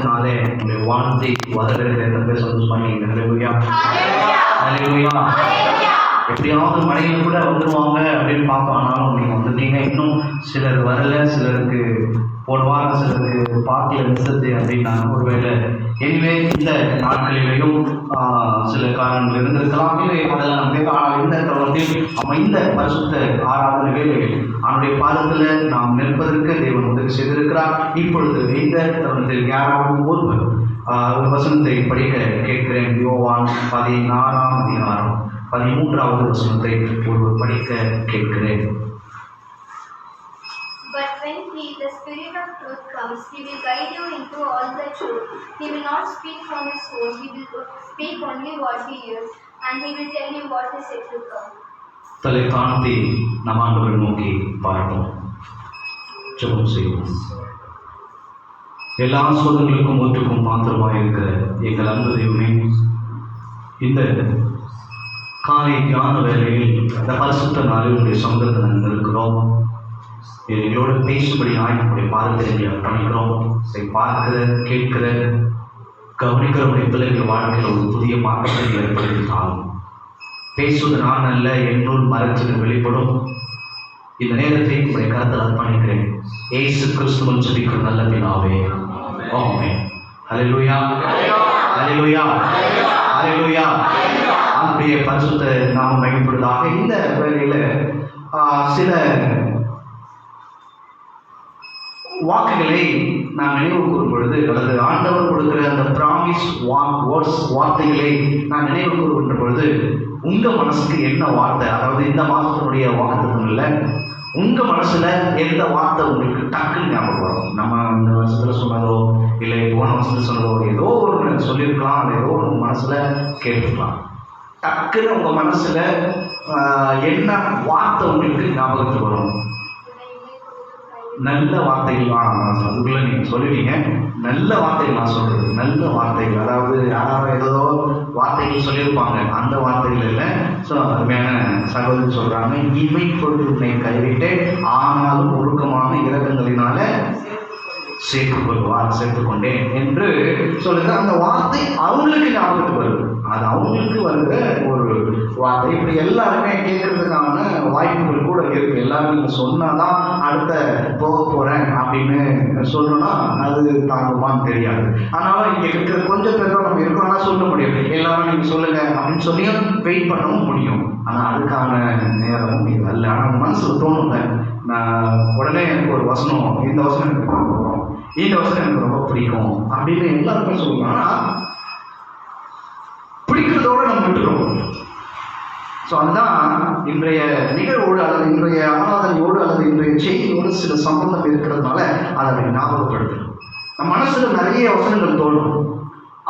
நாளே உங்களுடைய வானத்தை வரவேற்கிற சந்தோஷமாங்க. ஹல்லேலூயா, ஹல்லேலூயா. எப்படியாவது மழையில் கூட வந்துடுவாங்க அப்படின்னு பார்ப்போம். ஆனாலும் நீங்கள் வந்துட்டீங்க. இன்னும் சிலர் வரல, சிலருக்கு போடுவாங்க, சிலருக்கு பார்க்கல மிஸ்ஸது அப்படின்னாங்க. ஒருவேளை எனவே இந்த நாட்களிலேயும் சில காரணங்கள் இருந்திருக்கலாம். இல்லை அதெல்லாம் நம்ம ஆனால் இந்த தருணத்தில் இந்த பரிசுத்த ஆராதனை வேளையில் அவனுடைய பாதத்தில் நாம் நிற்பதற்கு தேவன் உதவி செய்திருக்கிறார். இப்பொழுது இந்த தருணத்தில் யாராவது ஒருவர் ஒரு வசனத்தை படிக்க கேட்கிறேன். யோவான் 16ஆம் அதிகாரம் 13வது வசனத்தை ஒருவர் படிக்க கேட்கிறேன். But when he, the Spirit of truth, comes, he will guide you into all the truth. He will not speak from his own, he will speak only what he hears, and he will tell you what is yet to come. தலை தாழ்த்தி நம் ஆண்டவரை நோக்கி பார்ப்போம். ஜெபம் செய்வோம். எல்லா சோதனைகளுக்கும் ஒற்றுக்கும் மாத்திரமாக இருக்கிற எங்கள் அன்பு தெய்வமே, இந்த காலை தியான வேளையில் அந்த பரிசுத்த நாளினுடைய சொந்தத்தை நாங்கள் இருக்கிறோம். எங்களோடு பேசும்படி ஆய்வுடைய பாதத்தை பண்ணிக்கிறோம். இதை பார்க்கிற, கேட்கிற, கவனிக்கிறவருடைய பிள்ளைகள் வாழ்க்கையில் ஒரு புதிய மாற்றத்தை ஏற்படுத்தினாலும் பேசுவது நான் அல்ல, என்னுள் மறைச்சது வெளிப்படும். இந்த நேரத்தை உங்களுடைய கருத்தில் அர்ப்பணிக்கிறேன். இயேசு கிறிஸ்துவின் ஜெபிக்கிற நல்ல பிதாவே, ஆமென். ஹல்லேலூயா, ஹல்லேலூயா, ஹல்லேலூயா. அவருடைய பரிசுத்த நாமம் மகிமைப்படுவதாக. இந்த வேளையில சில வாக்குகளை நான் நினைவு கூறும் பொழுது, அல்லது ஆண்டவர் கொடுக்கிற அந்த ப்ராமிஸ் வேர்ட்ஸ் வார்த்தைகளை நான் நினைவு கூறுகின்ற பொழுது, உங்க மனசுக்கு என்ன வார்த்தை, அதாவது இந்த மாதத்தினுடைய வாக்குத்தத்தம் இல்லை, உங்க மனசுல எந்த வார்த்தை உங்களுக்கு டக்குன்னு ஞாபகம் வரும்? நம்ம இந்த வருஷத்துல சொன்னதோ இல்லை போன வருஷத்துல சொன்னதோ ஏதோ ஒன்று சொல்லியிருக்கலாம், அது ஏதோ ஒன்று மனசுல கேட்டுருக்கலாம். டக்குன்னு உங்க மனசுல என்ன வார்த்தை உங்களுக்கு ஞாபகத்துக்கு வரும்? நல்ல வார்த்தைகள் அதுக்குள்ள நீங்க சொல்லுவீங்க. நல்ல வார்த்தைகள் நான் சொல்றது நல்ல வார்த்தைகள், அதாவது யாராவது ஏதோ வார்த்தைகள் சொல்லியிருப்பாங்க, அந்த வார்த்தைகள் இல்லை. ஸோ அருமையான சகோதரி சொல்றாங்க, இவை கொண்டு உன்னை கைவிட்டு ஆனாலும் ஒழுக்கமான இரக்கங்களினால சேர்த்துக்கொண்டேன் என்று சொல்லுங்க. அந்த வார்த்தை அவங்களுக்கு ஞாபகத்துக்கு வருது, அது அவங்களுக்கு வருகிற ஒரு வார்த்தை. இப்படி எல்லாருமே கேட்கறதுக்கான வாய்ப்புகள் கூட இருக்கு. எல்லாரும் நீங்க சொன்னாதான் அடுத்த போக போறேன் அப்படின்னு சொல்லணும்னா அது தாங்குமான்னு தெரியாது. ஆனாலும் இங்க இருக்கிற கொஞ்சம் பேர் நம்ம இருக்கோம்னா சொல்ல முடியும். எல்லாரும் நீங்க சொல்லுங்க அப்படின்னு சொல்லி வெயிட் பண்ணவும் முடியும். ஆனா அதுக்கான நேரமும் இது அல்ல. ஆனா மனசுல தோணுங்க, நான் உடனே எனக்கு ஒரு வசனம், இந்த வசனம் எனக்கு பார்க்க போறோம், இந்த வசனம் எனக்கு ரொம்ப பிடிக்கும் அப்படின்னு எல்லாருமே சொல்லுவாங்க. ஆனா பிடிக்கிறதோட நம்ம விட்டுறோம். ஸோ அதுதான் இன்றைய நிகழ்வோடு அல்லது இன்றைய ஆராதனையோடு அல்லது இன்றைய செய்தியோடு சில சம்பந்தம் இருக்கிறதுனால அதை ஞாபகப்படுத்தணும். நம்ம மனசுல நிறைய வசனங்கள் தோணும்,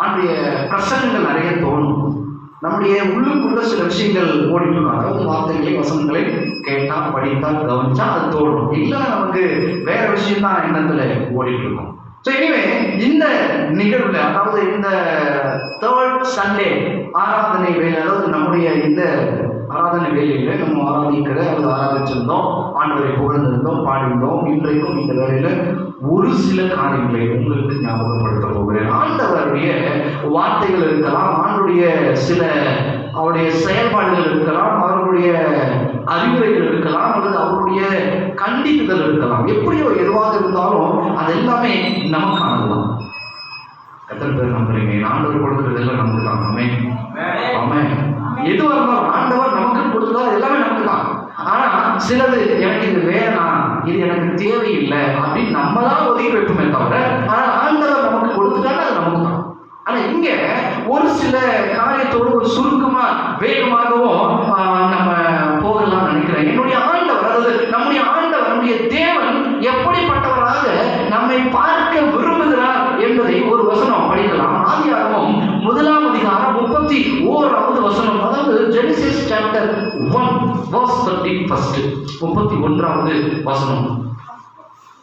அவனுடைய பிரசங்கங்கள் நிறைய தோணும், நம்முடைய உள்ளுக்குள்ள சில விஷயங்கள் ஓடிட்டு, அதாவது வார்த்தைகளை வசனங்களை கேட்டா படித்தா கவனிச்சா அது தோணும். இல்லைன்னா நமக்கு வேற விஷயம் தான் எண்ணத்துல ஓடிட்டு இருக்கும். ஸோ எனிவே இந்த நிகழ்வுல, அதாவது இந்த தேர்ட் சண்டே ஆராதனை வேலை, அதாவது நம்முடைய இந்த ஆராதனை வேலையில நம்ம ஆராதிக்கிற அல்லது ஆராதிச்சிருந்தோம், ஆண்டவரை புகழ்ந்திருந்தோம், பாடியிருந்தோம். இன்றைக்கும் இந்த வேலையில ஒரு சில காரியங்களை உங்களுக்கு ஞாபகப்படுத்த போகிறேன். ஆண்டவருடைய வார்த்தைகள் இருக்கலாம், ஆண்டுடைய சில அவருடைய செயல்பாடுகள் இருக்கலாம், அவருடைய அறிவுரைகள் இருக்கலாம், அல்லது அவருடைய கண்டிப்புகள் இருக்கலாம். எப்படியோ எதுவாக இருந்தாலும் அது எல்லாமே நமக்கானதுதான். எத்தனை பேர் நம்புறீங்க? ஆண்டவர் கொடுக்கறது எல்லாம் நமக்கு தான். ஆமென், ஆமென். எதுவாக இருந்தாலும் ஆண்டவர் நமக்கு கொடுத்தது எல்லாமே நமக்கு தான். ஆனா சிலது எனக்கு இது வேணாம், இது எனக்கு தேவையில்லை அப்படின்னு நம்ம தான் ஒதுக்கி வைப்போமே தவிர, ஆனா ஆண்டவர் நமக்கு கொடுத்துட்டாங்க அது நமக்கு தான். ஆனா இங்க ஒரு சில காரியத்தோடு ஒரு சுருக்கமா வேகமாகவும் நம்ம போகலாம் நினைக்கிறேன். என்னுடைய ஆண்டவர், அதாவது நம்முடைய ஆண்டவர், நம்முடைய தேவன் எப்படிப்பட்டவராக நம்மை பார்க்க விரும்புகிறார் என்பதை ஒரு வசனம் படிக்கலாம். ஆதியாகமம் 1ஆம் அதிகாரம் 31வது வசனம், அதாவது ஜெனசிஸ் சாப்டர் 1 verse 31, 31வது வசனம்.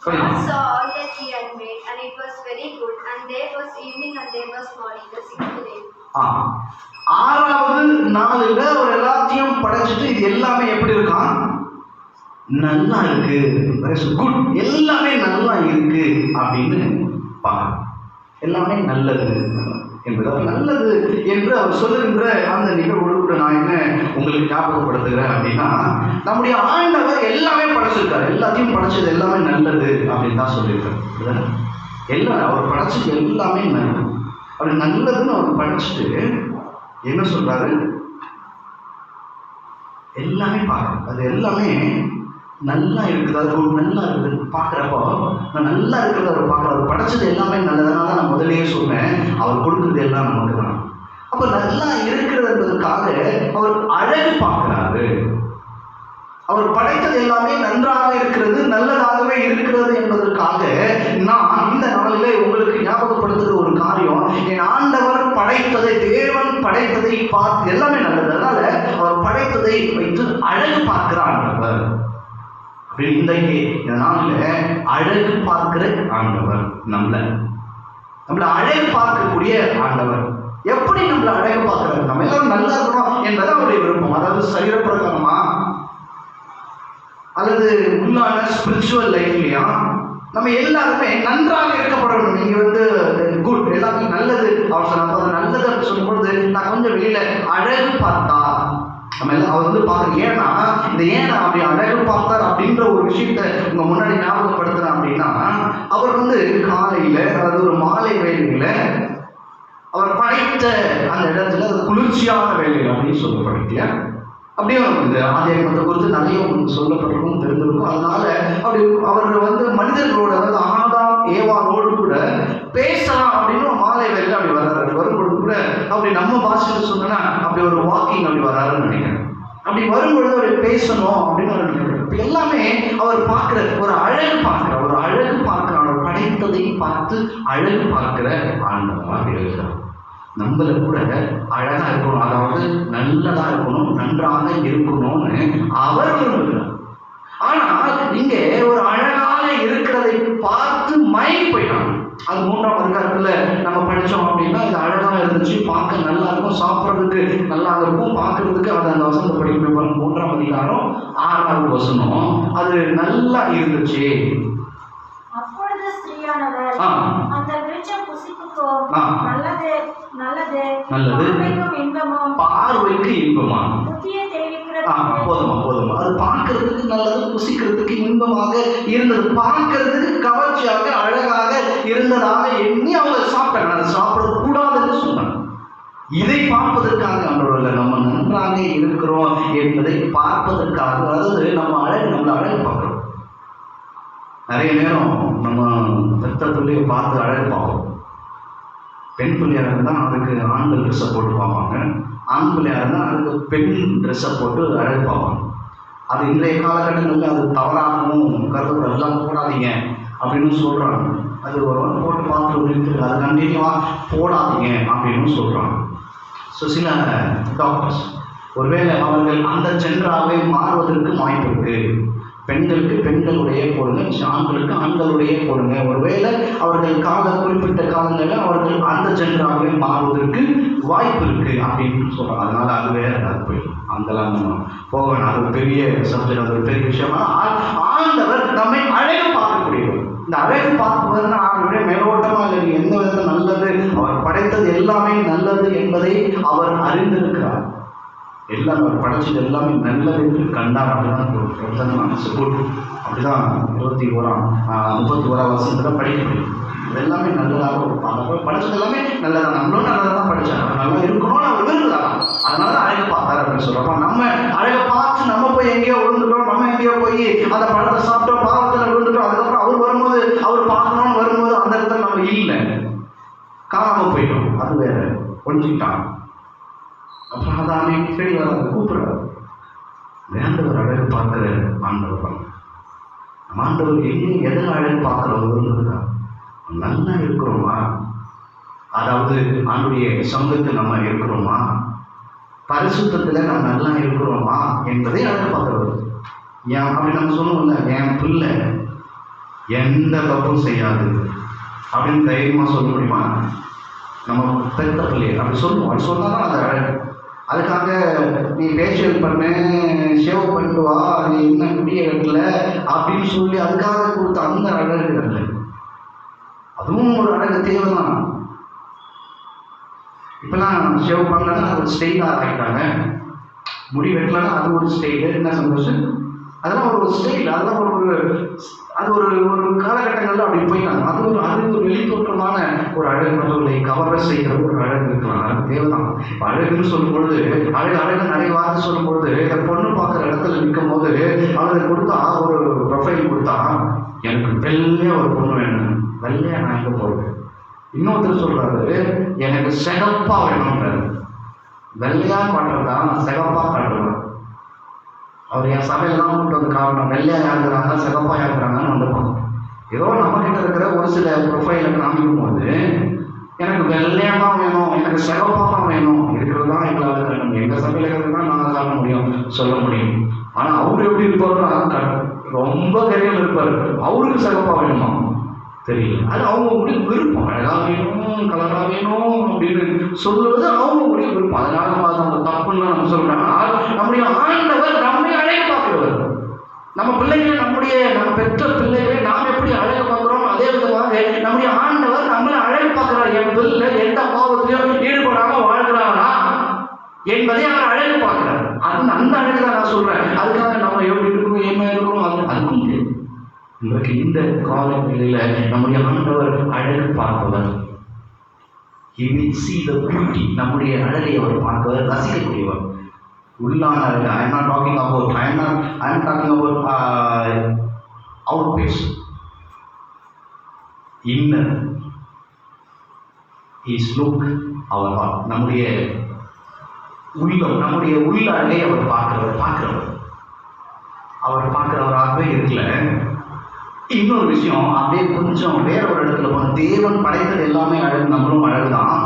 God saw all that he had made, and it was very good. And there was evening and there was morning, the 6th day. ஆறாவது நாளில் ஒரு எல்லாத்தையும் படைச்சிட்டு இது எல்லாமே எப்படி இருக்கான்? நல்லா இருக்கு, குட், எல்லாமே நல்லா இருக்கு அப்படின்னு பாருங்க. எல்லாமே நல்லது என்பது நல்லது என்று அவர் சொல்லுகின்ற அந்த நிகழ்வோடு கூட நான் என்ன உங்களுக்கு ஞாபகப்படுத்துகிறேன் அப்படின்னா, நம்முடைய ஆண்டவர் எல்லாமே படைச்சிருக்காரு, எல்லாத்தையும் படைச்சது எல்லாமே நல்லது அப்படின்னு தான் சொல்லியிருக்காரு. எல்லாம் அவர் படைச்சது எல்லாமே நல்லது. அப்படி நல்லதுன்னு அவர் படைச்சிட்டு என்ன சொல்றாரு, எல்லாமே பார்க்கணும், அது எல்லாமே நல்லா இருக்குது, அது ஒரு நல்லா இருக்குது பார்க்குறப்போ நான் நல்லா இருக்கிறத அவர் பார்க்குற, அவர் படைச்சது எல்லாமே நல்லதுனால நான் முதலேயே சொன்னேன், அவர் கொடுக்குறது எல்லாம் நமக்கு தான். அப்போ நல்லா இருக்கிறது என்பதற்காக அவர் அழகு பார்க்கிறாரு. அவர் படைத்தது எல்லாமே நன்றாக இருக்கிறது, நல்லதாகவே இருக்கிறது என்பதற்காக நான் இந்த நாளிலே உங்களுக்கு ஞாபகப்படுத்துகிற ஒரு காரியம், என் ஆண்டவர் படைத்ததை, தேவன் படைத்ததை பார்த்து எல்லாமே நல்லது, அதனால அவர் படைத்ததை வைத்து அழகு பார்க்கிற ஆண்டவர். அப்படி இன்றைக்கு இந்த நாளில் அழகு பார்க்கிற ஆண்டவர், நம்மள அழகு பார்க்கக்கூடிய ஆண்டவர். எப்படி நம்மள அழகு பார்க்கிறார்? நம்ம எல்லாரும் நல்லா இருக்கணும் என்பதை அவருடைய விருப்பம். அதாவது சரீரப்பிரகாரமா அல்லது உள்ளான ஸ்பிரிச்சுவல் லைஃப்லையா நம்ம எல்லாருமே நன்றாக இருக்கப்படணும். நீங்க குட், எல்லாமே நல்லது அவர் சொன்ன நல்லது அப்படின்னு சொல்லும்பொழுது நான் கொஞ்சம் வெளியில அழகு பார்த்தா நம்ம எல்லாம் அவர் பார்க்கணும். ஏன்னா இந்த ஏன்னா அப்படி அழகு பார்த்தார் அப்படின்ற ஒரு விஷயத்த உங்க முன்னாடி ஞாபகப்படுத்துறேன் அப்படின்னா, அவர் காலையில அதாவது ஒரு மாலை வேலையில அவர் படைத்த அந்த இடத்துல அது குளிர்ச்சியான வேலை அப்படின்னு சொல்லப்படுத்தியா, அப்படியே அதை குறித்து நிறைய உங்களுக்கு சொல்லப்பட்டிருக்கும், தெரிஞ்சிருக்கும். அதனால அப்படி அவர் மனிதர்களோட, அதாவது ஆதாம் ஏவாளோடு கூட பேசலாம் அப்படின்னு மாலை வேலை அப்படி வர்றாரு. வரும்பொழுது கூட அப்படி நம்ம பாஷையில் சொன்னா அப்படி ஒரு வாக்கிங் அப்படி வராருன்னு நினைக்கிறேன். அப்படி வரும்பொழுது அவர் பேசணும் அப்படின்னு அவர் நினைக்கிறார். எல்லாமே அவர் பார்க்கிற ஒரு அழகு பார்க்கிற, ஒரு அழகு பார்க்கிறார். அவர் படைத்ததை பார்த்து அழகு பார்க்கிற ஆண்டவராக இருக்கிறார். நம்மள கூட அழகா இருக்கணும், அதாவது நல்லதா இருக்கணும், நன்றாக இருக்கணும்னு அவர் விரும்புகிறார். ஆனால் இங்கே ஒரு அழகாக இருக்கிறதை பார்த்து மயங்கி போயிட்டாங்க. அது 3ஆம் அதிகாரத்துல நம்ம படிச்சோம் அப்படின்னா, இது அழகா இருந்துச்சு, பார்க்க நல்லா இருக்கும், சாப்பிட்றதுக்கு நல்லா இருக்கும், பார்க்கறதுக்கு அது அந்த வசந்த படிப்பு 3ஆம் அதிகாரம் 6வது வசனம், அது நல்லா இருந்துச்சு. அப்பொழுது ஸ்திரீயானவர் அந்த விருட்சம் புசிப்புக்கோ நல்லது பார்வைக்கு இன்பமா, புத்தியை தெரிவிக்கிறது. போதுமா அது பார்க்கறதுக்கு நல்லது, புசிக்கிறதுக்கு இன்பமாக இருந்தது, பார்க்கறதுக்கு கவர்ச்சியாக அழகாக இருந்ததாக எண்ணி அவங்க சாப்பிட்டாங்க. அதை சாப்பிடக்கூடாதுன்னு சொன்னாங்க. இதை பார்ப்பதற்காக அவர்கள் நம்ம நன்றாக இருக்கிறோம் என்பதை பார்ப்பதற்காக, அதாவது நம்மளை அழகு பார்க்கிறோம். நிறைய நேரம் நம்ம பெத்த பிள்ளையை பார்த்து அழகு பார்ப்போம். பெண் பிள்ளையாக இருந்தால் அதுக்கு ஆண்கள் ட்ரெஸ்ஸை போட்டு பார்ப்பாங்க, ஆண் பிள்ளையாக இருந்தால் அதுக்கு பெண் ட்ரெஸ்ஸை போட்டு அழகு பார்ப்பாங்க. அது இன்றைய காலகட்டங்களில் அது தவறாகவும் கருத்து எல்லாம் போடாதீங்க அப்படின்னு சொல்கிறாங்க. அது ஒரு போட்டு பார்த்து இருக்குது, அது கண்டினியூவாக போடாதீங்க அப்படின்னு சொல்கிறாங்க. ஸோ சில டாக்டர்ஸ் ஒருவேளை அவர்கள் அந்த ஜெண்டராகவே மாறுவதற்கு வாய்ப்பு இருக்குது. பெண்களுக்கு பெண்களுடைய போடுங்க, ஆண்களுக்கு ஆண்களுடைய போடுங்க. ஒருவேளை அவர்கள் குறிப்பிட்ட காலங்களில் அவர்கள் அந்த ஜெண்டராகவே மாறுவதற்கு வாய்ப்பு இருக்கு அப்படின்னு சொல்றாங்க. அதனால அது வேற, அது போயிடும், அங்கெல்லாம் நம்ம போக வேணாம். அது ஒரு பெரிய சப்ஜெக்ட், அது ஒரு பெரிய விஷயமா. ஆண்டவர் நம்மை அழகு பார்க்கக்கூடியவர். இந்த அழகு பார்ப்பதுன்னா அவருடைய மேலோட்டமா இல்லை, எந்த விதத்தில் நல்லது, அவர் படைத்தது எல்லாமே நல்லது என்பதை அவர் அறிந்திருக்கிறார். எல்லாம் அவர் படைச்சது எல்லாமே நல்லது என்று கண்டார். அப்படிதான் மனசு போட்டு அப்படிதான் 31ஆம் வருஷத்துல படிக்க முடியும். எல்லாமே நல்லதாக அவர் படிச்சது எல்லாமே நல்லதா, நம்மளும் நல்லதாக தான் படிச்சாங்க, நல்லா இருக்கணும்னு அவர் விரும்புகிறாங்க. அதனாலதான் அழகு பார்த்தாரு அப்படின்னு சொல்றப்ப, நம்ம அழகை பார்த்து நம்ம போய் எங்கேயோ விழுந்துட்டோம், நம்ம எங்கேயோ போய் அந்த பழத்தை சாப்பிட்டோம், பாவத்தில் விழுந்துட்டோம். அதுக்கப்புறம் அவர் வரும்போது, அவர் பார்க்கணும்னு வரும்போது அந்த இடத்துல நம்ம இல்லை, காணாம போயிட்டோம், அது வேற, ஒழிஞ்சுக்கிட்டாங்க. அப்புறம் அதானே தேடி வராது, கூப்பிடுறாரு. வேண்டவர் அழகு பார்க்கிற ஆண்டவர் தான். ஆண்டவர் எங்கேயும் எதில் அழகு பார்க்கிறவங்க நல்லா இருக்கிறோமா, அதாவது ஆண்டுடைய சமூகத்தில் நம்ம இருக்கிறோமா, பரிசுத்தத்தில் நம்ம நல்லா இருக்கிறோமா என்பதை அழகு பார்க்கிறவர். ஏன் அப்படி நம்ம சொல்லுவோம்ல, என் பிள்ளை எந்த தப்பும் செய்யாது அப்படின்னு தைரியமா சொல்ல முடியுமா? நம்ம பெத்த பிள்ளையை அப்படி சொல்லுவோம். அப்படி சொன்னாதான் அது அழகு. அதுக்காக நீ ஃபேஷியல் பண்ணு, ஷேவ் பண்ணிட்டு வா, நீ என்ன குடிய கட்டல அப்படின்னு சொல்லி அதுக்காக கொடுத்த அந்த அழகு இல்லை. அதுவும் ஒரு அழகு தேவைதான். இப்பெல்லாம் ஷேவ் பண்ணலன்னா அது ஒரு ஸ்டைலாக ஆகிட்டாங்க. முடி வெட்டலன்னா அது ஒரு ஸ்டைலு. என்ன சந்தோஷம், அதெல்லாம் ஒரு ஸ்டைல், அதெல்லாம் அது ஒரு காலகட்டங்களில் அப்படி போயிட்டாங்க. அது ஒரு வெளித்தோற்றமான ஒரு அழகு, மற்றவர்களை கவர செய்கிற ஒரு அழகு இருக்கலாம். அது தேவைதான். இப்போ அழகுன்னு சொல்லும் பொழுது அழகு நிறைய வார்த்தை சொல்லும் பொழுது இந்த பொண்ணு பார்க்குற இடத்துல நிற்கும் போது அவளுக்கு கொடுத்தா ஒரு ப்ரொஃபைல் கொடுத்தா எனக்கு வெள்ளையா ஒரு பொண்ணு வேணும், வெள்ளையா நான் எங்கே போகிறது. இன்னொருத்தர் சொல்றாரு எனக்கு சிகப்பா வேணும்ன்றாரு. வெள்ளையா காட்டுறதா சிகப்பா காட்டுறதா? அவர் என் சபையெல்லாம் கூப்பிட்டு வந்து காரணம் வெள்ளையா யாருக்கிறாங்க சிகப்பா யாருக்கிறாங்கன்னு வந்துருப்பாங்க. ஏதோ நம்ம கிட்ட இருக்கிற ஒரு சில ப்ரொஃபைலை காமிக்கும் போது எனக்கு வெள்ளையா தான் வேணும், எனக்கு சிகப்பா தான் வேணும், இருக்கிறது தான் எங்களால் வேணும், எங்கள் சபையில் இருக்கிறது தான் நாங்கள் காட்ட முடியும், சொல்ல முடியும். ஆனால் அவரு எப்படி இருப்பாருன்னா ரொம்ப கரையில் இருப்பார், அவருக்கு சிகப்பா வேணுமா தெரியல. அது அவங்களுடைய விருப்பம். அழகா வேணும், கலரா வேணும் அப்படின்னு சொல்லுவது அவங்களுடைய விருப்பம். அதனால நம்ம தப்புன்னு நம்ம சொல்றோம். நம்முடைய ஆண்டவர் நம்மை அழகு பார்க்கிறவர். நம்ம பிள்ளைகளை நம்ம பெற்ற பிள்ளைகளை நாம் எப்படி அழகு பார்க்கிறோம், அதே விதமாக நம்முடைய ஆண்டவர் நம்மளை அழகு பார்க்கிறார். என் பிள்ளை எந்த பாவத்திலையும் ஈடுபடாம வாழ்கிறாரா என்பதை அவர் அழகு பார்க்கிறார். அந்த அழகு தான் நான் சொல்றேன். அதுக்காக நம்ம எப்படி இருக்கணும், என்ன இருக்கணும், அதுக்கும் தெரியும். இன்றைக்கு இந்த காலநிலையில நம்முடைய ஆண்டவர் அழகு பார்ப்பவர். He will see the beauty. நம்முடைய அழகை அவர் பார்ப்பவர், ரசிக்கக்கூடியவர். உள்ளான அழகு. I am not talking about out face. Inner. His look, our heart. நம்முடைய உள்ளம், நம்முடைய உள்ள அழகை அவர் பார்க்கிறவராகவே இருக்கல. இன்னொரு விஷயம், அப்படியே கொஞ்சம் வேற ஒரு இடத்துல போன, தேவன் படைத்தது எல்லாமே அழகு, நம்மளும் அழகுதான்.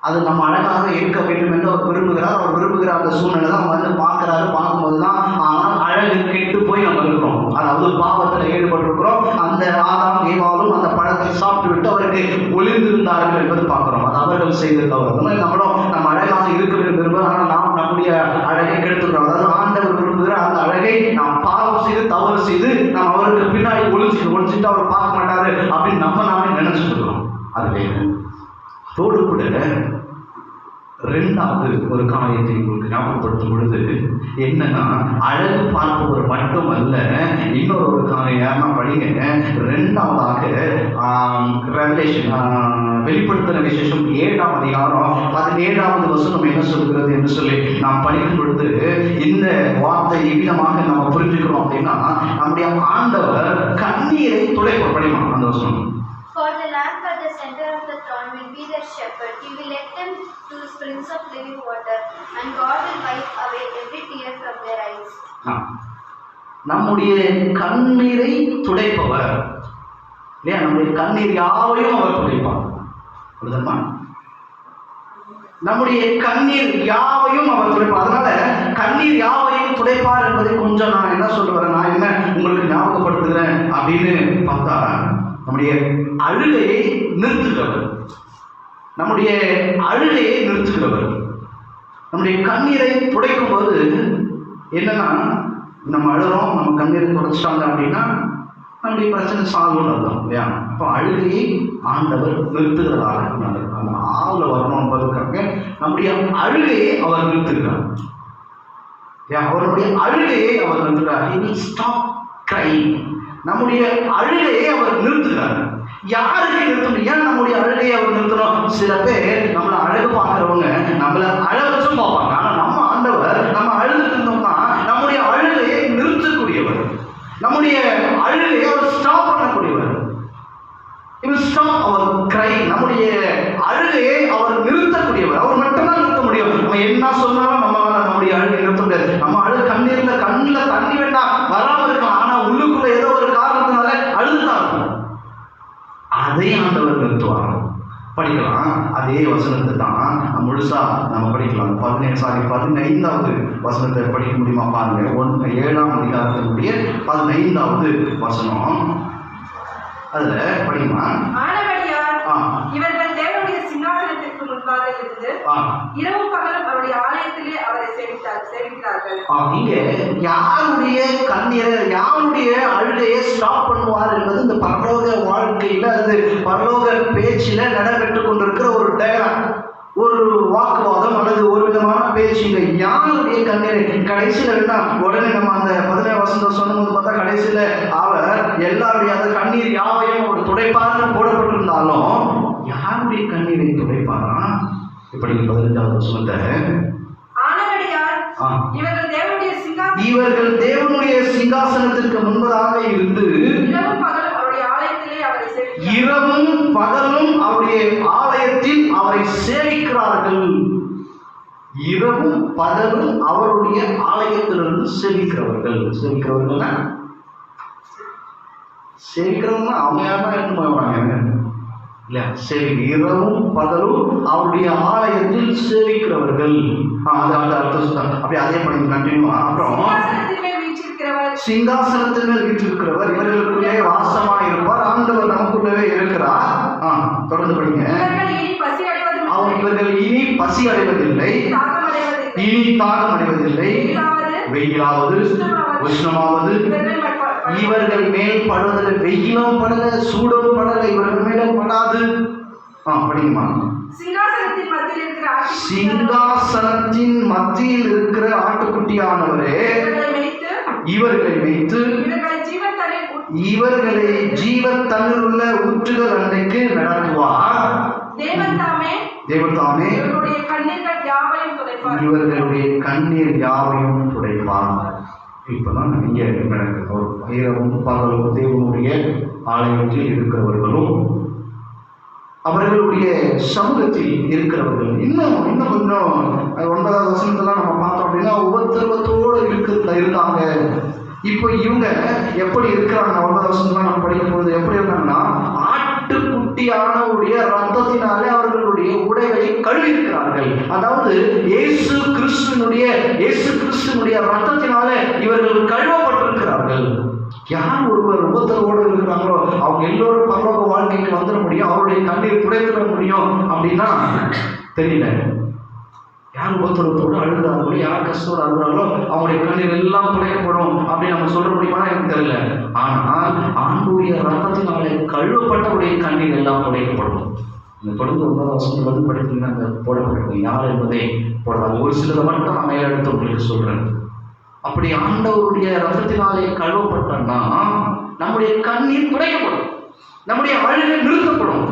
அது நம்ம அழகாக இருக்க வேண்டும் என்று அவர் விரும்புகிறார். அவர் விரும்புகிற அந்த சூழ்நிலை தான் வந்து பார்க்கிறாரு. பார்க்கும்போது தான் ஆனால் அழகு கெட்டு போய் நம்ம இருக்கிறோம், அதாவது பாவத்தில் ஈடுபட்டிருக்கிறோம். அந்த ஆதாம் ஏவாளும் அந்த பழத்தை சாப்பிட்டு விட்டு அவருக்கு ஒளிந்திருந்தார்கள் என்பது பார்க்கிறோம். அது அவர்கள் செய்த தவறு. அந்த மாதிரி நம்மளும் நம்ம அழகாக இருக்க வேண்டும் விரும்புகிறோம். ஆனால் நாம் நம்முடைய அழகை கெடுத்துக்கிறோம். அதாவது ஆண்டவர் விரும்புகிற அந்த அழகை நாம் பாவம் செய்து தவறு செய்து நாம் அவருக்கு பின்னாடி ஒழிச்சிட்டு அவர் பார்க்க மாட்டாரு அப்படின்னு நாமே நினைச்சுட்டு இருக்கிறோம். அது தோடு கூட ரெண்டாவது ஒரு காரியத்தை உங்களுக்கு ஞாபகப்படுத்தும் பொழுது என்னன்னா, அழகு பார்ப்பவர் மட்டுமல்ல, இன்னொரு ஒரு காரியம் படிங்க. ரெண்டாவதாக வெளிப்படுத்தின விசேஷம் 7ஆம் அதிகாரம் 17வது வசனம் என்ன சொல்கிறது என்று சொல்லி நாம் படிக்கும் பொழுது இந்த வார்த்தை எவ்விதமாக நம்ம புரிஞ்சுக்கிறோம் அப்படின்னா, நம்முடைய ஆண்டவர் கண்ணீரை துடைப்ப படிமா அந்த வசனம். For the lamp at the center of the throne will be their shepherd. He will lead them to the springs of living water, and God will wipe away every tear from their eyes. நம்முடைய கண்ணீரை துடைப்பவர் இல்லையா? நம்முடைய கண்ணீர் யாவையும் அவர் துடைப்பார். புரியுதா? நம்முடைய கண்ணீர் யாவையும் அவர் துடைப்பார். அதனால கண்ணீர் யாவையும் துடைப்பார் என்பதை கொஞ்சம் நான் என்ன சொல்லுவேன், நான் என்ன உங்களுக்கு ஞாபகப்படுத்துகிறேன் அப்படின்னு பார்த்தா, நம்முடைய அழுகையை நிறுத்துகிறவர், நம்முடைய அழுகையை நிறுத்துகிறவர். நம்முடைய கண்ணீரை துடைக்கும் போது என்னன்னா, நம்ம அழுகிறோம், நம்ம கண்ணீரை துடைச்சிட்டாங்க அப்படின்னா நம்முடைய பிரச்சனை சால்வ்னு அர்த்தம் இல்லையா? அப்போ அழுகையை ஆண்டவர் நிறுத்துகிறதாக அந்த ஆள் வரணும் என்பதற்காக நம்முடைய அழுகையை அவர் நிறுத்துகிறார். அவருடைய அழுகையை அவர் நிறுத்துகிறார். He will stop crying. நம்முடைய அழுகையை அவர் நிறுத்துகிறார். யாருக்கே நிறுத்தணும்? ஏன் நம்முடைய அழுகையை அவர் நிறுத்தணும்? சில பேர் நம்மளை அழகு பார்க்கிறவங்க நம்மளை அழகச்சும் பார்ப்பாங்க. ஆனா நம்ம ஆண்டவர் நம்ம அழுதுட்டு இருந்தோம்னா நம்முடைய அழுகையை நிறுத்தக்கூடியவர், நம்முடைய அழுகையை அவர் ஸ்டாப் பண்ணக்கூடியவர். ஸ்டாப் அவர் கிரை. நம்முடைய அழுகையை அவர் நிறுத்தக்கூடியவர். அவர் மட்டும்தான் நிறுத்த முடியும். நம்ம என்ன சொன்னாலும் நம்முடைய அழுகை நிறுத்த முடியாது. நம்ம அழுகு கண்ணில் தண்ணி வேண்டாம் வராம இருக்கலாம், ஆனா உள்ளுக்குள்ள ஏதோ ஒரு காரணத்தினால அழுதுதான் இருக்கும். அதை ஆண்டவர் நிறுத்துவார். படிக்கலாம் அதே வசனத்தை தான் முழுசா நம்ம படிக்கலாம். 15வது வசனத்தை படிக்க முடியுமா பாருங்க. 7ஆம் அதிகாரத்தினுடைய 15வது வசனம். அதுல படிக்குமா? இவர்கள் தேவனுடைய சிங்காசனத்திற்கு முன்பாக இருந்து இரவு பகலும் அவருடைய ஆலயத்திலே அவரை சேவித்தார்கள். இங்க யாருடைய கண்ணீரை, யாருடைய அழுகையை ஸ்டாப் பண்ணுவார் என்பது இந்த பரலோக வாழ்க்கையில, அது பரலோக பேச்சில நடைபெற்றுக் கொண்டிருக்கிற ஒரு டயலாக், ஒரு வாக்குவாதம் அல்லது ஒரு விதமான பேச்சுங்க. யாருடைய கண்ணீரை கடைசியில் என்ன உடனே நம்ம அந்த 17 வசனம் சொன்னபோது பார்த்தா கடைசியில் அவர் எல்லாருடைய அந்த கண்ணீர் யாவையும் ஒரு துடைப்பாக போடப்பட்டிருந்தாலும் யாருடைய கண்ணீரை துடைப்பாரா? இப்படி 15வது வசனத்தை இவர்கள் தேவனுடைய சிங்காசனத்திற்கு முன்பதாக இருந்து இரவும் பகலும் அவருடைய ஆலயத்தில் அவரை சேவிக்கிறார்கள். இரவும் பகலும் அவருடைய ஆலயத்திலிருந்து சேவிக்கிறவர்கள். சேவிக்கிறவங்க அவங்க யாருன்னா எடுத்து போவாங்க இல்ல. சரி, இரவும் பகலும் அவருடைய ஆலயத்தில் சேவிக்கிறவர்கள். அது அர்த்தம். அப்படியே அதே பண்ணி கண்டினியூ. அப்புறம் சிங்காசனத்தின் மேல் வீற்றிருக்கிறவர் இவர்களுக்குள்ளே வாசமாக இருப்பார். ஆண்டவர் நமக்குள்ளவே இருக்கிறார். தொடர்ந்து படிங்க. இவர்கள் இனி பசி அடைவதில்லை, இனி தாகம் அடைவதில்லை, வெயிலாவது உஷ்ணமாவது இவர்கள் மேல் படுவதில்லை. வெயிலும் படல, சூடும் படல, இவர்கள் மேலும் படாது. படிக்குமா? சிங்காசனத்தின் மத்தியில் இருக்கிற ஆட்டுக்குட்டியானவரே இவர்களை வைத்து இவர்களை ஜீவ தண்ணீர் உள்ள ஊற்றுகள் அன்றைக்கு நடத்துவார். தேவன் தாமே இவர்களுடைய கண்ணீர் யாவையும் துடைப்பார். இப்பதான் இங்கே நடக்குது. இரவும் பகலும் தேவனுடைய ஆலயத்தில் இருக்கிறவர்களும் அவர்களுடைய சமூகத்தில் இருக்கிறவர்கள் இன்னும் கொஞ்சம் 9வது வசனத்தெல்லாம் நம்ம பார்த்தோம் அப்படின்னா உபத்திரவத்தோடு இருந்தாங்க. இப்போ இவங்க எப்படி இருக்கிறாங்க? 9வது வசனம்லாம் நம்ம படிக்கும் பொழுது எப்படி இருந்தாங்கன்னா ஆட்டுக்குட்டியானவருடைய ரத்தத்தினாலே அவர்களுடைய உடைகளை கழுவி இருக்கிறார்கள். அதாவது இயேசு கிறிஸ்துவினுடைய ரத்தத்தினாலே இவர்கள் கழுவப்பட்டிருக்கிறார்கள். யார் ஒருவர் உபத்திரவோடு இருக்கிறாங்களோ அவங்க எல்லோரும் பரலோக வாழ்க்கைக்கு வந்துட முடியும், அவருடைய கண்ணீர் துடைத்திட முடியும் அப்படின்னா தெரியல. யார் உபத்திரத்தோடு அழுகிறார்களோ, யார் கஷ்டத்தோடு அழுகிறாங்களோ அவங்களுடைய கண்ணீர் எல்லாம் துடைக்கப்படும் அப்படின்னு நம்ம சொல்ல முடியுமா? எனக்கு தெரியல. ஆனால் ஆண்டுடைய ரத்தத்தினாலே கழுவப்பட்டவருடைய கண்ணீர் எல்லாம் துடைக்கப்படும். இந்த தொடர்ந்து 9வது வசனத்துல வந்து படித்தீங்கன்னா அந்த போடப்பட்டிருக்கும் யார் என்பதை போடுறாங்க. ஒரு சிலரை மட்டும் நான் மேல எடுத்து உங்களுக்கு சொல்றேன். அப்படி ஆண்டவருடைய ரத்தத்தினாலே கழுவப்பட்டோம்னா நம்முடைய கண்ணீர் துடைக்கப்படும், நம்முடைய அழுகை நிறுத்தப்படும்.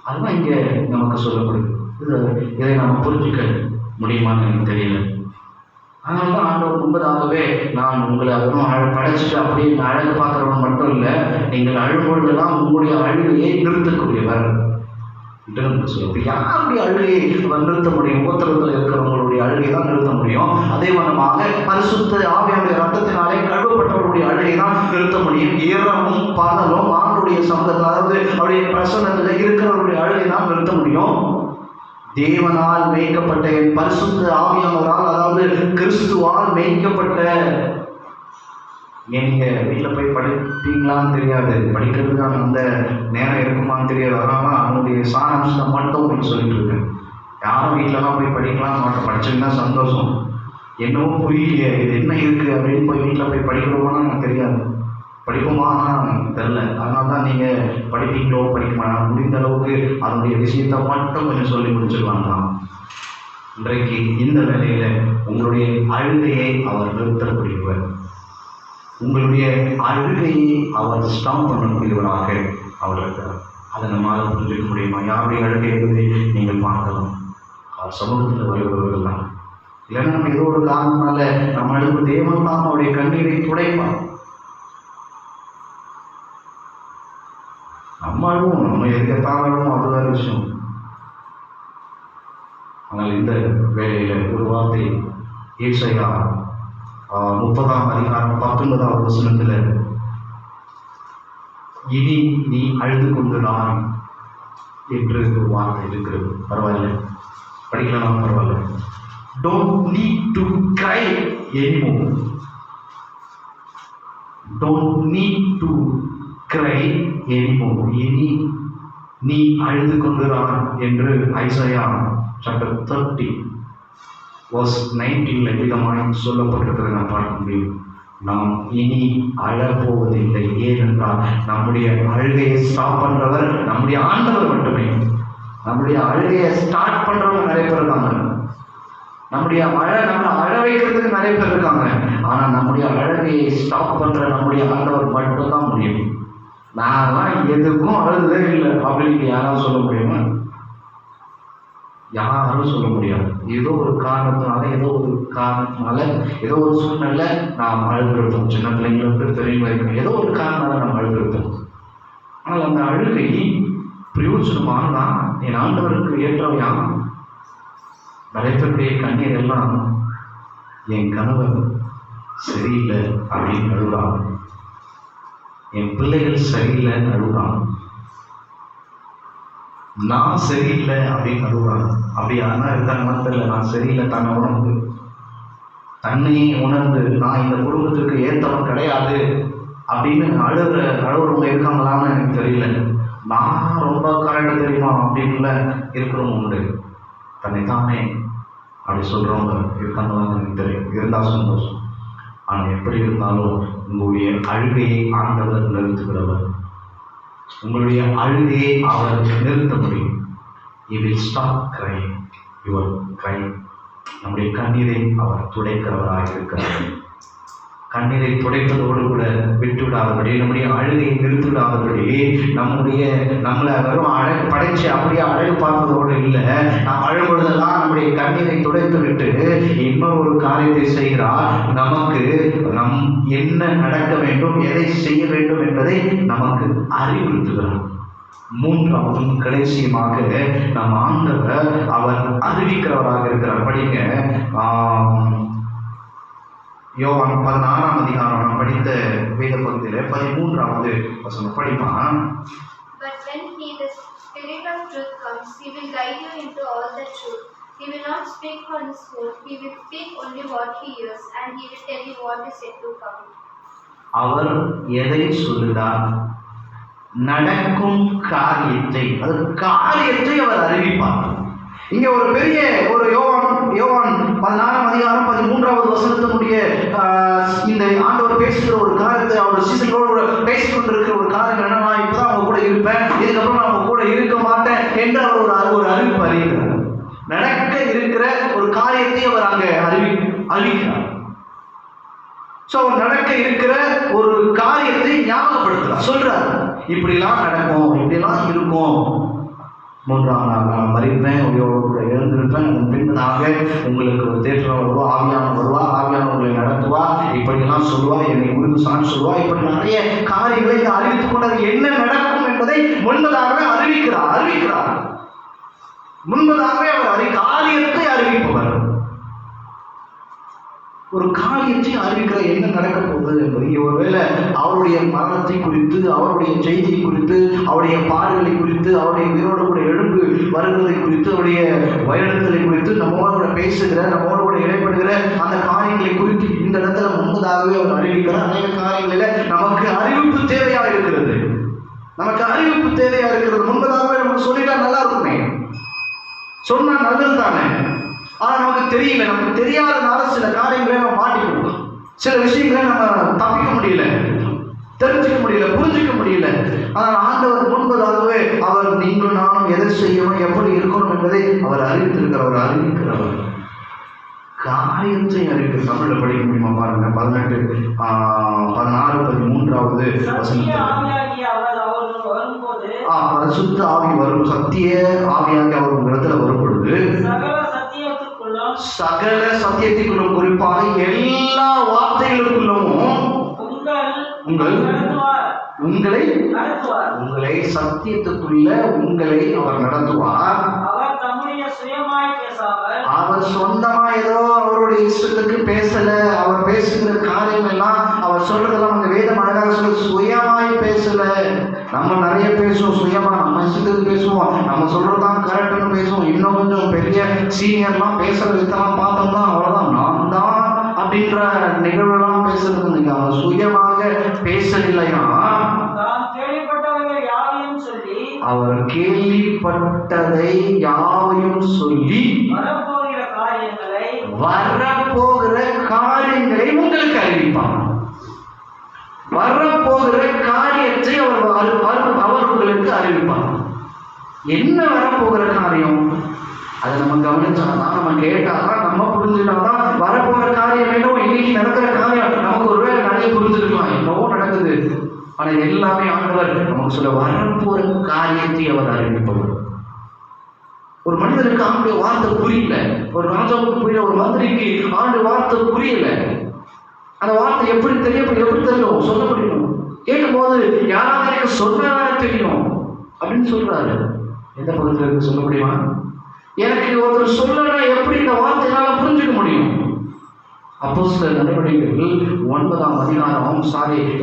அதுதான் இங்க நமக்கு சொல்லப்படுது. இதை நம்ம புரிஞ்சுக்க முடியுமான்னு எனக்கு தெரியல. அதனால்தான் ஆண்டவர் முன்பதாகவே நான் உங்களை அதெல்லாம் படைச்சிட்டு அப்படியே அழகு பார்க்குறவன் மட்டும் இல்லை, நீங்கள் அழும்பொழுதெல்லாம் உங்களுடைய அழுகையை நிறுத்தக்கூடியவர் சொல்லுவது. யாருடைய அழுகையை நிறுத்த முடியும்? உபத்திரத்தில் இருக்கிறவங்களுடைய அழுகை தான் நிறுத்த முடியும். அதே விதமாக பரிசுத்த ஆவியானுடைய ரத்தத்தினாலே கழுவப்பட்டவர்களுடைய அழுகை தான் நிறுத்த முடியும். இரவும் பகலும் ஆண்டுடைய சமூகத்தில், அதாவது அவருடைய பிரசன்னத்தில் இருக்கிறவருடைய அழுகை தான் நிறுத்த முடியும். தேவனால் மேய்க்கப்பட்ட பரிசுத்த ஆவியானவரால், அதாவது கிறிஸ்துவால் மேய்க்கப்பட்ட நீங்க வீட்டில் போய் படிப்பீங்களான்னு தெரியாது, படிக்கிறதுக்கான அந்த நேரம் இருக்குமான்னு தெரியாது. அதனால அவனுடைய சாராம்சம் மட்டும் உங்களுக்கு சொல்லிட்டு இருக்கேன். யாரும் வீட்டிலலாம் போய் படிக்கலாம் மாட்டோம். படிச்சீங்கன்னா சந்தோஷம். என்னவோ புரியலையே இது என்ன இருக்கு அப்படின்னு போய் வீட்டில் போய் படிக்கிறோமான்னு எனக்கு தெரியாது, படிப்போமானா தெரில. அதனால தான் நீங்கள் படிப்பீங்களோ படிக்குமா முடிந்த அளவுக்கு அதனுடைய விஷயத்தை மட்டும் கொஞ்சம் சொல்லி முடிச்சிடலாம் தான். இன்றைக்கு இந்த வேலையில் உங்களுடைய அழுகையை அவர் நிறுத்தக்கூடியவர், உங்களுடைய அழுகையை அவர் ஸ்டாப் பண்ணக்கூடியவராக அவர் இருக்கிறார். அதை நம்மளால் புரிஞ்சுக்க முடியுமா? யாருடைய அழுகை என்பதை நீங்கள் பார்க்கலாம். அவர் சமூகத்தில் வருபவர்கள் தான். இல்லைன்னா நம்ம ஏதோ ஒரு காரணத்தினால நம்ம அழுது தேவன் தான் அவருடைய கண்ணீரை துடைப்பார். நம்ம அழுவோம், நம்ம எதுக்கத்தான் அழுவோம், அது வேறு விஷயம். ஆனால் இந்த வேலையில் ஒரு வார்த்தை ஏசாயா 30ஆம் அதிகாரம் 19வது வசனத்தில், இனி நீ அழுது கொண்டு நான் என்று ஒரு வார்த்தை இருக்கிறது. பரவாயில்ல, படிக்கலாம், பரவாயில்ல. Don't need to cry anymore. Don't need to cry anymore. இனி நீ அழுது கொண்டுதான் என்று ஐசாயா chapter 30 verse 19 விதமாய் சொல்லப்பட்டிருக்கிறது நான் பார்க்க முடியும். நாம் இனி அழப்போவதில்லை. ஏனென்றால் நம்முடைய அழுகையை ஸ்டாப் பண்றவர் நம்முடைய ஆண்டவர் மட்டுமே. நம்முடைய அழுகையை ஸ்டார்ட் பண்றவங்க நிறைய பேர் இருக்காங்க. நம்முடைய நம்மளை அழ வைக்கிறதுக்கு நிறைய பேர் இருக்காங்க. ஆனா நம்முடைய அழகையை ஸ்டாப் பண்ற நம்முடைய ஆண்டவர் மட்டும்தான் முடியும். நான்லாம் எதுக்கும் அழுதே இல்லை அப்படின்னு யாராவது சொல்ல முடியுமா? யாரும் சொல்ல முடியாது. ஏதோ ஒரு காரணத்தினால ஏதோ ஒரு சூழ்நிலை நாம் அழுதுருப்போம். சின்ன பிள்ளைங்களுக்கு தெரியும் வரைக்கும் ஏதோ ஒரு காரணத்தால நாம் அழுதுருப்போம். ஆனால் அந்த அழுகை பிரயோஜனமானதா? என் ஆண்டவருக்கு ஏற்றவையா? நிறைய பேருடைய கண்ணீர் எல்லாம் என் கணவர் சரியில்லை அப்படின்னு அழுகுறாங்க, என் பிள்ளைகள் சரியில்லைன்னு அழுகுறாங்க, நான் சரியில்லை அப்படின்னு அழுகுறாங்க. அப்படி யாருன்னா இருக்காங்கன்னு தெரியல. நான் சரியில்லை தன்னையே உணர்ந்து நான் இந்த குடும்பத்துக்கு ஏற்றவன் கிடையாது அப்படின்னு அழுகுறவங்க இருக்காங்களான்னு எனக்கு தெரியல. நான் ரொம்ப கரெக்டாக தெரியுமா அப்படின்ல இருக்கிறவங்க உண்டு. தன்னைத்தானே அப்படி சொல்றவங்க இருக்காங்களான்னு எனக்கு தெரியும். இருந்தால் சந்தோஷம். ஆனால் எப்படி இருந்தாலும் உங்களுடைய அழுகையை ஆண்டவர் நிறுத்துகிறவர். உங்களுடைய அழுகையை அவர் நிறுத்த முடியும். He will stop crying your crying. நம்முடைய கண்ணீரை அவர் துடைக்கிறவராக இருக்கிறார். கண்ணீரை துடைப்பதோடு கூட விட்டுவிடாதபடி, நம்முடைய அழுகையை நிறுத்திவிடாதபடி, நம்மளை வெறும் படைச்சு அப்படியே அழகு பார்ப்பதோடு இல்லை, நாம் அழும்பொழுதெல்லாம் நம்முடைய கண்ணீரை துடைத்து விட்டு இன்னொரு ஒரு காரியத்தை செய்கிறார். நமக்கு என்ன நடக்க வேண்டும், எதை செய்ய வேண்டும் என்பதை நமக்கு அறிவுறுத்துகிறார். மூன்றாவதும் கடைசியமாக நம் ஆண்டவர் அவர் அறிவிக்கிறவராக இருக்கிறார். படிங்க யோவான் 16ஆம் அதிகாரம் நாம் படித்த வேத பகுதியில் 13வது வசனம் படிப்பான். But when he, the Spirit of truth, comes, he will guide you into all the truth. He will not speak on his own. He will speak only what he hears, and he will tell you what is yet to come. அவர் எதை சொல்லுகிறார்? நடக்கும் காரியத்தை, அது காரியத்தை அவர் அறிவிப்பார். இங்க ஒரு பெரிய ஒரு யோவான் 16ஆம் அதிகாரம் 13வது வசனத்தினுடைய இந்த ஆண்டவர் பேசுகிற ஒரு காரியத்தை அவர் சீசனோடு பேசிக்கொண்டிருக்கிற ஒரு காரியம் என்னன்னா, இப்பதான் அவங்க கூட இருப்பேன், இதுக்கப்புறம் நான் அவங்க கூட இருக்க மாட்டேன் என்று அவர் ஒரு அறிவிப்பு அறிவிக்கிறார். நடக்க இருக்கிற ஒரு காரியத்தை அவர் அங்க அறிவிக்கிறார். சோ நடக்க இருக்கிற ஒரு காரியத்தை ஞாபகப்படுத்துறார், சொல்றார். இப்படிலாம் நடக்கும், இப்படிலாம் இருக்கும். 3ஆம் நாள் நான் மறிப்பேன், உயிரோடு எழுந்திருப்பேன், அதன் பின்பதாக உங்களுக்கு ஒரு தேற்றம் வருவா, ஆவியானவர் வருவா, ஆவியானவர் உங்களை நடத்துவா, இப்படியெல்லாம் சொல்லுவா, என்னை குறித்து சான்று சொல்லுவா. இப்படி நிறைய காரியங்களை அறிவித்துக் கொண்டது என்ன நடக்கும் என்பதை முன்பதாகவே அறிவிக்கிறார். முன்பதாகவே அவர் காரியத்தை அறிவிப்பவர். ஒரு காரியத்தை அறிவிக்கிற என்ன நடக்க போகுது என்பது, ஒருவேளை அவருடைய மரணத்தை குறித்து, அவருடைய செய்தியை குறித்து, அவருடைய பாடுகளை குறித்து, அவருடைய உயிரோடு கூட எழுந்து வருவதை குறித்து, அவருடைய வயலுகளை குறித்து நம்மோடு கூட பேசுகிற, நம்மோடு கூட இடைப்படுகிற அந்த காரியங்களை குறித்து இந்த இடத்துல முன்பதாகவே அவர் அறிவிக்கிறார். அநேக காரியங்களில் நமக்கு அறிவிப்பு தேவையா இருக்கிறது. முன்பதாகவே நமக்கு சொல்லிட்டா நல்லா இருக்குமே, சொன்னா நல்லது தானே. ஆனா நமக்கு தெரியல, நமக்கு தெரியாதனால சில காரியங்களை நம்ம மாட்டிக்கணும், சில விஷயங்களை நம்ம தப்பிக்க முடியல, தெரிஞ்சுக்க முடியல, புரிஞ்சுக்க முடியல. ஆனால் ஆண்டவர் முன்பதாகவே அவர் நீங்களும் நானும் எதை செய்யணும், எப்படி இருக்கணும் என்பதை அவர் அறிவிக்கிறவர். காரியத்தை அறிவிக்கிற தமிழ்ல படிக்க முடியுமா பாருங்க. 16, 13வது பரிசுத்த ஆவி வரும், சத்திய ஆவியாக அவர் உங்களிடத்துல வரும் பொழுது சகல சத்தியத்திற்குள்ளும், குறிப்பாக எல்லா வார்த்தைகளுக்குள்ளவும் உங்களை சத்தியத்துக்குள்ள உங்களை அவர் நடத்துவார். அவர் சொந்தமா ஏதோ அவருடைய இஷ்டத்துக்கு பேசல. அவர் பேசுகிற காரியம் எல்லாம், அவர் சொல்றதெல்லாம் அந்த வேதம் அழகாக சொல்ல, சுயமாய் பேசல. நம்ம நிறைய பேசுவோம், சுயமா நம்ம இஷ்டத்துக்கு பேசுவோம், நம்ம சொல்றதுதான் கரெக்ட்னு பேசுவோம். இன்னும் கொஞ்சம் பெரிய சீனியர்லாம் பேசுற விதெல்லாம் பார்த்தோம்னா அவ்வளவுதான், நான் தான் அப்படின்ற நிகழ்வுலாம் பேசுறது. நீங்க அவர் சுயமாக பேசலையா, அவர் கேள்விப்பட்டதை யாவையும் சொல்லி வரப்போகிற காரியங்களை உங்களுக்கு அறிவிப்பார். வரப்போகிற காரியத்தை அவர் உங்களுக்கு அறிவிப்பார். என்ன வரப்போகிற காரியம் அதை நம்ம கவனிச்சாதான், நம்ம கேட்டாதான், நம்ம புரிஞ்சுட்டாதான் வரப்போகிற காரியம் வேணும். இன்னைக்கு நடக்கிற காரியம் நமக்கு ஒருவேளை நிறைய புரிஞ்சுக்கலாம், என்னவோ நடக்குது. ஆனா எல்லாமே ஆண்டவர் நமக்கு சொல்ல வரப்போற காரியத்தை அவர் அறிவிப்பவர். ஒரு மனிதனுக்கு ஆண்டுடைய வார்த்தை புரியல, ஒரு ராஜாவுக்கு புரியல, ஒரு மந்திரிக்கு ஆண்டு வார்த்தை புரியல. அந்த வார்த்தை எப்படி தெரியும் சொல்ல முடியும். கேட்கும் போது யாராவது எனக்கு சொன்னாலும் தெரியும் அப்படின்னு சொல்றாரு. எந்த பகுதியில் இருக்கு சொல்ல முடியுமா? எனக்கு ஒருத்தர் சொல்லனா எப்படி இந்த வார்த்தையால புரிஞ்சுக்க முடியும்? அப்போஸ்தலர் நடவடிக்கைகள் 9ஆம் அதிகாரம்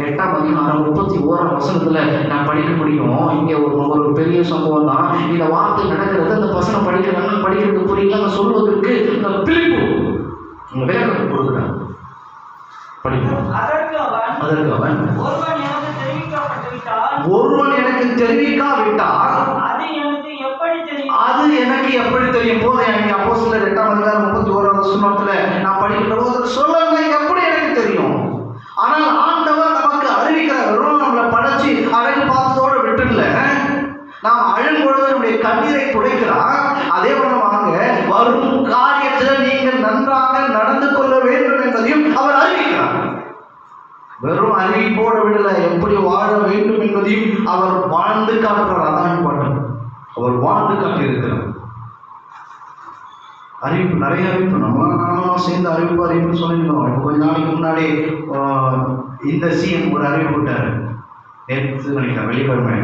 8ஆம் அதிகாரம் 31ஆம் வசனத்துல நான் படிக்க முடியும். இங்க ஒரு பெரிய சம்பவம் தான். இந்த வார்த்தை நடக்கிறது, அந்த வசனம் படிக்கிறது புரியல, அந்த சொல்வதற்கு இந்த பிலிப்பு விளக்கம் கொடுக்குறாங்க. படிக்கிறோம். அதற்கு அவன் ஒருவன் எனக்கு தெரிவிக்காவிட்டால் அது எனக்கு எப்படி தெரியும்? போது எனக்கு அப்போஸ்தலர் 8ஆம் அதிகாரம் 31ஆம் வசனத்துல நான் படிக்கிற போது சொல்லல எப்படி எனக்கு தெரியும்? ஆனால் ஆண்டவர் நமக்கு அறிவிக்கிறார். நம்மளை படைச்சு அழகு பார்த்ததோட விட்டுல நாம் அழும் பொழுது நம்முடைய கண்ணீரை துடைக்கிறார். அதே போல வாங்க வரும் காரியத்தில் நீங்கள் நன்றாக நடந்து கொள்ள வேண்டும் என்பதையும் அவர் அறிவிக்கிறார். வெறும் அறிவிப்போட விடல, எப்படி வாழ வேண்டும் என்பதையும் அவர் வாழ்ந்து காட்டுறார். அதான் இம்பார்ட்டன்ட். அவர் வாழ்ந்து காட்டியிருக்கிறார். அறிவிப்பு, நிறைய அறிவிப்பு நம்ம சேர்ந்து அறிவிப்புன்னு சொல்லியிருந்தோம். இப்போ கொஞ்ச நாளைக்கு முன்னாடி இந்த சிஎம் ஒரு அறிவிப்பு விட்டார். நேற்று நினைக்கிறேன், வெள்ளிக்கிழமை.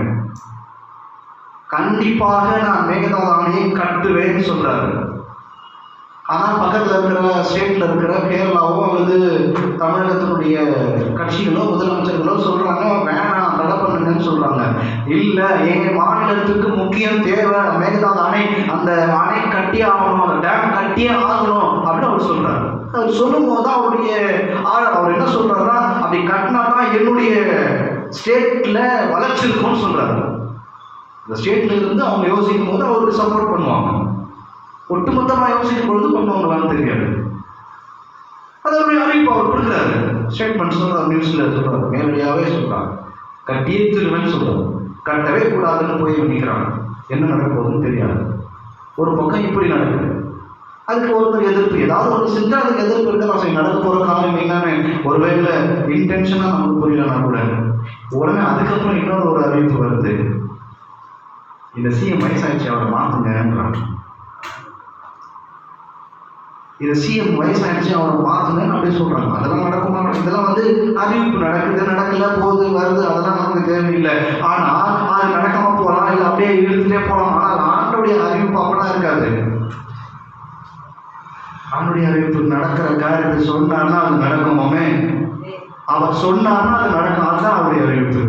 கண்டிப்பாக நான் மேகதாது அணையை கட்டுவேன்னு சொல்றாரு. ஆனால் பக்கத்தில் இருக்கிற ஸ்டேட்ல இருக்கிற கேரளாவோ அல்லது தமிழகத்தினுடைய கட்சிகளோ முதலமைச்சர்களோ சொல்றாங்க வேணாம், தடை பண்ணுங்கன்னு சொல்றாங்க. இல்லை, எங்க மாநிலத்துக்கு முக்கியம் தேவை மேகதாது அணை, அந்த அணை கட்டியே ஆகணும், அந்த டேம் கட்டியே ஆகணும் அப்படின்னு அவர் சொல்றாரு. அவர் சொல்லும் போது அவர் என்ன சொல்றாருன்னா, அப்படி கட்டினா தான் என்னுடைய ஸ்டேட்ல வளர்ச்சி இருக்கும்னு சொல்றாரு. இந்த ஸ்டேட்ல இருந்து அவங்க யோசிக்கும் போது அவருக்கு சப்போர்ட் பண்ணுவாங்க. ஒட்டுமொத்தமாக யோசிக்கும் பொழுது பண்ணுவாங்களான்னு தெரியாது. அது ஒரு அறிவிப்பு அவர் கொடுக்குறாரு. ஸ்டேட்மெண்ட் சொல்றாரு, நியூஸ்ல சொல்றாரு, நேரடியாகவே சொல்றாங்க. கட்டியே திருவேன்னு சொல்றாரு. கட்டவே கூடாதுன்னு போய் நிற்கிறாங்க. என்ன நடக்க போகுதுன்னு தெரியாது. ஒரு பக்கம் இப்படி நடக்குது, அதுக்கு ஒருத்தர் எதிர்ப்பு, ஏதாவது ஒரு செஞ்சா அதுக்கு எதிர்ப்பு இருக்க நடக்க போற காரணம் என்னன்னு ஒருவேளை இன்டென்ஷனா நமக்கு புரியலன்னா கூட உடனே அதுக்கப்புறம் இன்னொரு ஒரு அறிவிப்பு வருது. இந்த சிஎம் வயசாயிடுச்சு, அவரை மாத்துங்கன்றாங்க. இது சிஎம் வயசாயிடுச்சு, அவரை மாத்துங்கன்னு அப்படியே சொல்றாங்க. அதெல்லாம் நடக்குமா? இதெல்லாம் அறிவிப்பு நடக்குது, நடக்கல, போகுது, வருது, அதெல்லாம் நமக்கு தேவையில்லை. ஆனா அது நடக்காம போகலாம், இல்லை அப்படியே இழுத்துட்டே போகலாம். ஆனால் ஆண்டோடைய அறிவிப்பு அப்படிலாம் இருக்காது. ஆண்டோடைய அறிவிப்பு நடக்கிற காரியத்தை சொன்னார்னா அது நடக்குமாமே. அவர் சொன்னார்னா அது நடக்கும். அதுதான் அவருடைய அறிவிப்பு.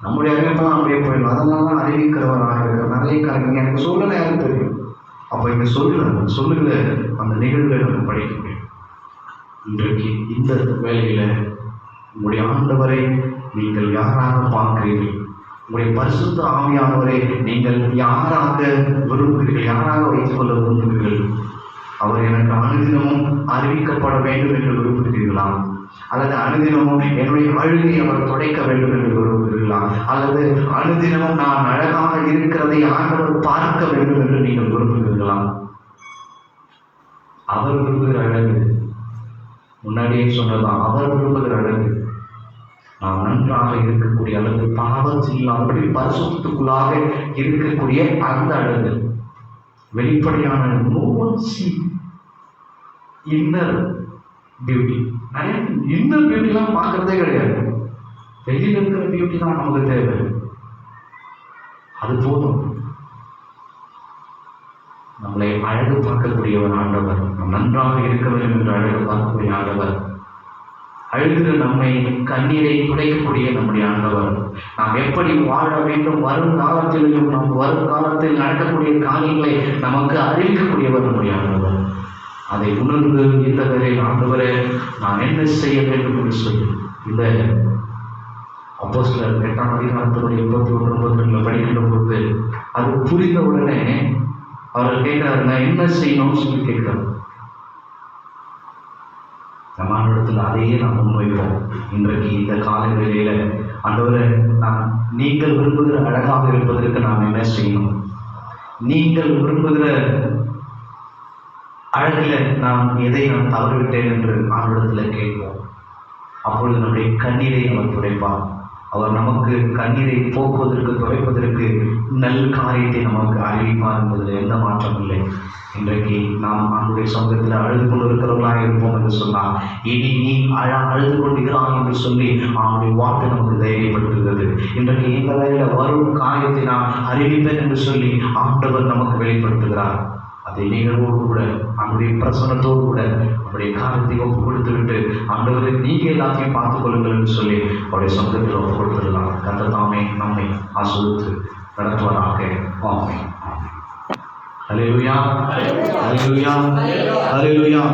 நம்முடைய அறிவிப்பெல்லாம் அப்படியே போயிடும். அதனால தான் அறிவிக்கிறவராக இருக்கிற நிறைய காரியங்கள் எனக்கு சொல்லலை, யாரும் தெரியும். அப்போ இங்கே சொல்லுகிற அந்த நிகழ்வை நம்ம படிக்க முடியும். இன்றைக்கு இந்த வேலையில உங்களுடைய ஆண்டவரை நீங்கள் யாராக பார்க்கிறீர்கள்? உங்களுடைய பரிசுத்த ஆவியானவரை நீங்கள் யாராக விரும்புகிறீர்கள்? யாராக வைத்துக் கொள்ள விரும்புகிறீர்கள்? அவர் எனக்கு அனுதினமும் அறிவிக்கப்பட வேண்டும் என்று விரும்புகிறீர்களா? அல்லது அனுதினமும் என்னுடைய அழுகை அவர் துடைக்க வேண்டும் என்று விரும்புகிறீர்களா? அல்லது அனுதினமும் நான் அழகாக இருக்கிறதை ஆண்டவர் பார்க்க வேண்டும் என்று நீங்கள் விரும்புகிறீர்களா? அவர் விரும்புகிற அழகு, முன்னாடியே சொன்னதான், அவர் விரும்புகிற அழகு நாம் நன்றாக இருக்கக்கூடிய அளவு, பாவத்தில் இல்லாதபடி பரிசுத்தத்துக்குள்ளாக இருக்கக்கூடிய அந்த அழகு, வெளிப்படையான இன்னர் பியூட்டி. நிறைய இன்னர் பியூட்டிலாம் பார்க்கறதே கிடையாது. வெளியில் இருக்கிற பியூட்டி தான் நமக்கு தேவை. அது போதும். நம்மளை அழகு பார்க்கக்கூடியவர் ஆண்டவர். நாம் நன்றாக இருக்க வேண்டும் என்று அழகு பார்க்கக்கூடிய ஆண்டவர். அழுகிற நம்மை கண்ணீரை துடைக்கக்கூடிய நம்முடைய ஆண்டவர். நாம் எப்படி வாழ வேண்டும், வரும் காலத்திலும் நம் வரும் காலத்தில் நடக்கக்கூடிய காரியங்களை நமக்கு அறிவிக்கக்கூடியவர் நம்முடைய ஆண்டவர். அதை உணர்ந்து இந்த வேளையில் ஆண்டவரே நான் என்ன செய்ய வேண்டும் என்று சொல்லி இந்த அப்போஸ்தலர் 8ஆம் அதிகாரத்தினுடைய 21-22 படிக்கின்ற பொழுது அது புரிந்த உடனே அவர் கேட்கிறாரு, நான் என்ன செய்யணும்னு சொல்லி கேட்கிறார். நம்மிடத்தில் அதையே நாம் முன்வைப்போம். இன்றைக்கு இந்த கால வேளையில ஆண்டவரே, நீங்கள் விரும்புகிற அழகாக இருப்பதற்கு நாம் என்ன செய்யணும்? நீங்கள் விரும்புகிற அழகில் எதை நான் தவறிவிட்டேன் என்று ஆண்டவரிடத்தில் கேட்போம். அப்பொழுது நம்முடைய கண்ணீரை அவர் துடைப்பார். அவர் நமக்கு கண்ணீரை போக்குவதற்கு, துடைப்பதற்கு நல் காரியத்தை நமக்கு அறிவிப்பார் என்பதில் எந்த மாற்றம் இல்லை. இன்றைக்கு நாம் ஆண்டுடைய சமூகத்தில் அழுது கொண்டு இருக்கிறவர்களாக இருப்போம் என்று சொன்னால், இனி நீ அழுது கொண்டிருக்கிறான் என்று சொல்லி அவனுடைய வார்த்தை நமக்கு தைரியப்படுத்துகிறது. இன்றைக்கு இந்த வேளையில் வரும் காரியத்தை நான் அறிவிப்பேன் என்று சொல்லி ஆண்டவர் நமக்கு வெளிப்படுத்துகிறார். அதை நிகழ்வோடு கூட, அவனுடைய பிரசனத்தோடு கூட அவருடைய காரியத்தை ஒப்பு கொடுத்து விட்டு, ஆண்டவரை நீங்க எல்லாத்தையும் பார்த்துக் கொள்ளுங்கள் என்று சொல்லி அவருடைய சமூகத்தில் ஒப்பு கொடுத்துடலாம். கர்த்தர் தாமே நம்மை ஆசீர்வதித்து நடத்துவதாக. ஆமென். அல்லேலூயா, அல்லேலூயா, அல்லேலூயா.